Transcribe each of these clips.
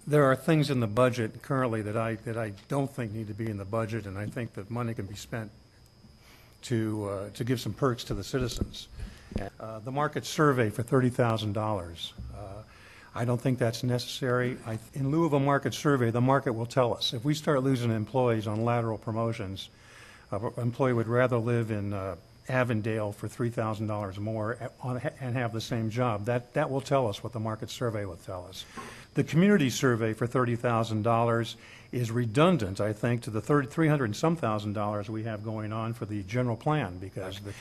There are things in the budget currently that I don't think need to be in the budget, and I think that money can be spent to give some perks to the citizens. The market survey for $30,000. I don't think that's necessary. In lieu of a market survey, the market will tell us. If we start losing employees on lateral promotions, an employee would rather live in Avondale for $3,000 more and have the same job. That will tell us what the market survey will tell us. The community survey for $30,000 is redundant, I think, to the $300 and some thousand dollars we have going on for the general plan, because the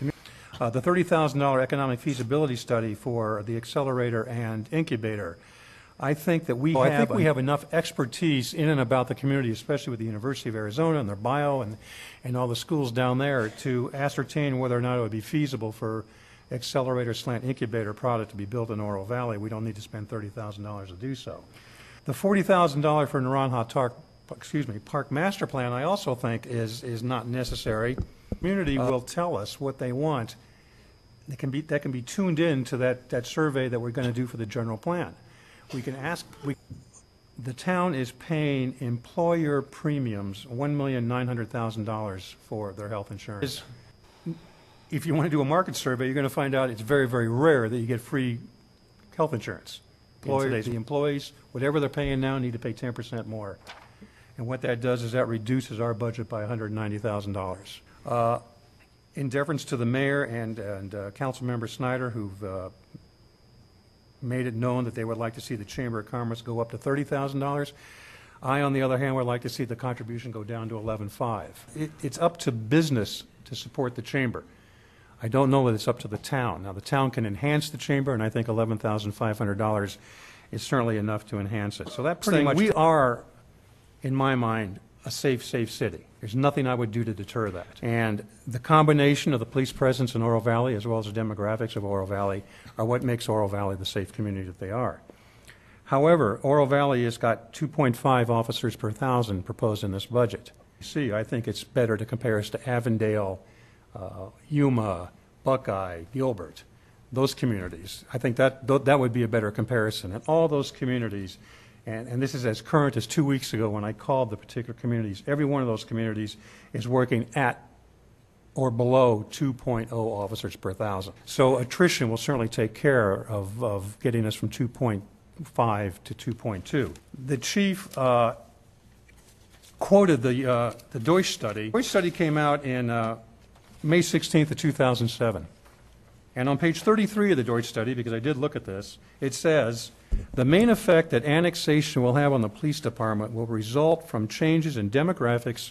$30,000 economic feasibility study for the accelerator and incubator, I think that we have enough expertise in and about the community, especially with the University of Arizona and their bio and all the schools down there, to ascertain whether or not it would be feasible for accelerator/incubator product to be built in Oro Valley. We don't need to spend $30,000 to do so. The $40,000 for Naranja Park Master Plan, I also think is not necessary. The community will tell us what they want. That can be tuned in to that survey that we're going to do for the general plan. We can ask. The town is paying employer premiums, $1,900,000 for their health insurance. If you want to do a market survey, you're going to find out it's very, very rare that you get free health insurance. The employees, whatever they're paying now, need to pay 10% more. And what that does is that reduces our budget by $190,000. In deference to the mayor and Councilmember Snyder, who've made it known that they would like to see the Chamber of Commerce go up to $30,000, I, on the other hand, would like to see the contribution go down to $11,500. It's up to business to support the Chamber. I don't know that it's up to the town. Now, the town can enhance the Chamber, and I think $11,500 is certainly enough to enhance it. So that pretty much, we are, in my mind, a safe city. There's nothing I would do to deter that. And the combination of the police presence in Oro Valley, as well as the demographics of Oro Valley, are what makes Oro Valley the safe community that they are. However, Oro Valley has got 2.5 officers per 1,000 proposed in this budget. See, I think it's better to compare us to Avondale, Yuma, Buckeye, Gilbert, those communities. I think that would be a better comparison. And all those communities, and this is as current as 2 weeks ago when I called the particular communities, every one of those communities is working at or below 2.0 officers per 1,000. So attrition will certainly take care of getting us from 2.5 to 2.2. The chief quoted the Deutsch study. The Deutsch study came out in May 16th of 2007. And on page 33 of the Deutsch study, because I did look at this, it says, the main effect that annexation will have on the police department will result from changes in demographics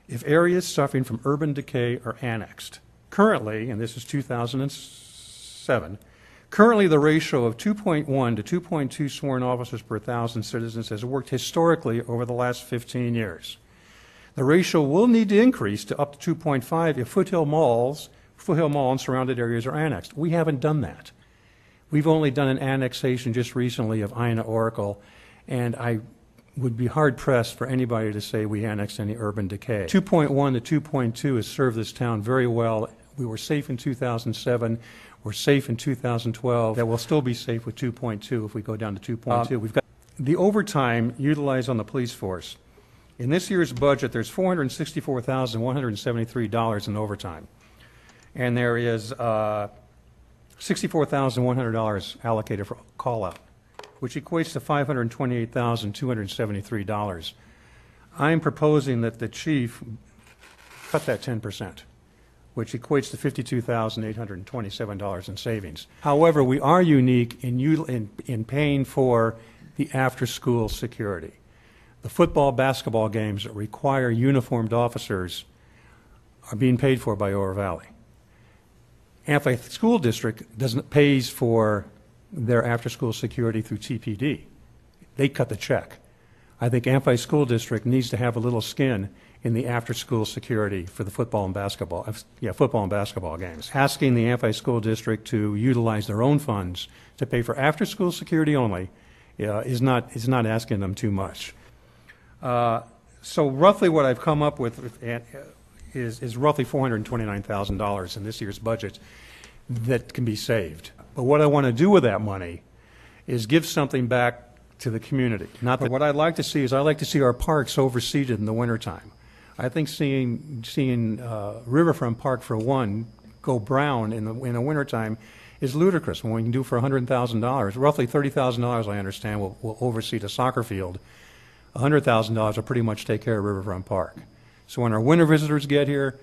if areas suffering from urban decay are annexed. Currently, and this is 2007, currently the ratio of 2.1 to 2.2 sworn officers per 1,000 citizens has worked historically over the last 15 years. The ratio will need to increase to up to 2.5 if Foothill Mall and surrounded areas are annexed. We haven't done that. We've only done an annexation just recently of Ina Oracle, and I would be hard-pressed for anybody to say we annexed any urban decay. 2.1 to 2.2 has served this town very well. We were safe in 2007. We're safe in 2012. That will still be safe with 2.2 if we go down to 2.2. We've got the overtime utilized on the police force. In this year's budget, there's $464,173 in overtime. And there is $64,100 allocated for call-out, which equates to $528,273. I'm proposing that the chief cut that 10%, which equates to $52,827 in savings. However, we are unique in paying for the after-school security. The football, basketball games that require uniformed officers are being paid for by Oro Valley. Amphi School District pays for their after-school security through TPD. They cut the check. I think Amphi School District needs to have a little skin in the after-school security for the football and basketball games. Asking the Amphi School District to utilize their own funds to pay for after-school security only is not asking them too much. So roughly what I've come up with is roughly $429,000 in this year's budget that can be saved. But what I want to do with that money is give something back to the community. Not that, what I'd like to see is I'd like to see our parks overseeded in the wintertime. I think seeing Riverfront Park, for one, go brown in the wintertime is ludicrous when we can do for $100,000. Roughly $30,000, I understand, will overseed a soccer field. $100,000 will pretty much take care of Riverfront Park. So when our winter visitors get here,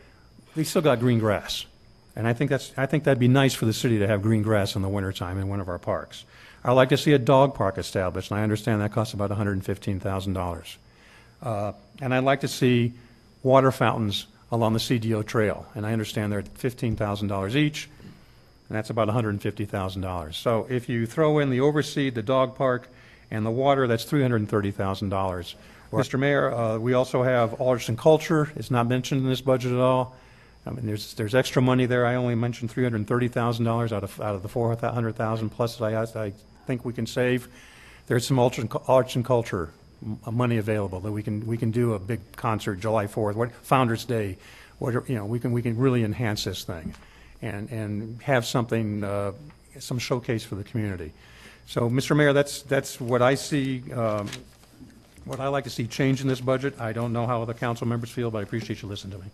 they still got green grass. And I think that'd be nice for the city to have green grass in the wintertime in one of our parks. I'd like to see a dog park established, and I understand that costs about $115,000. And I'd like to see water fountains along the CDO Trail, and I understand they're $15,000 each, and that's about $150,000. So if you throw in the overseed, the dog park, and the water, that's $330,000. Mr. Mayor, we also have arts and culture. It's not mentioned in this budget at all. I mean, there's extra money there. I only mentioned $330,000 out of the $400,000 plus that I think we can save. There's some arts and culture money available that we can do a big concert July 4th, Founders Day, whatever, we can really enhance this thing and have something, some showcase for the community. So, Mr. Mayor, that's what I see, what I like to see change in this budget. I don't know how other council members feel, but I appreciate you listening to me.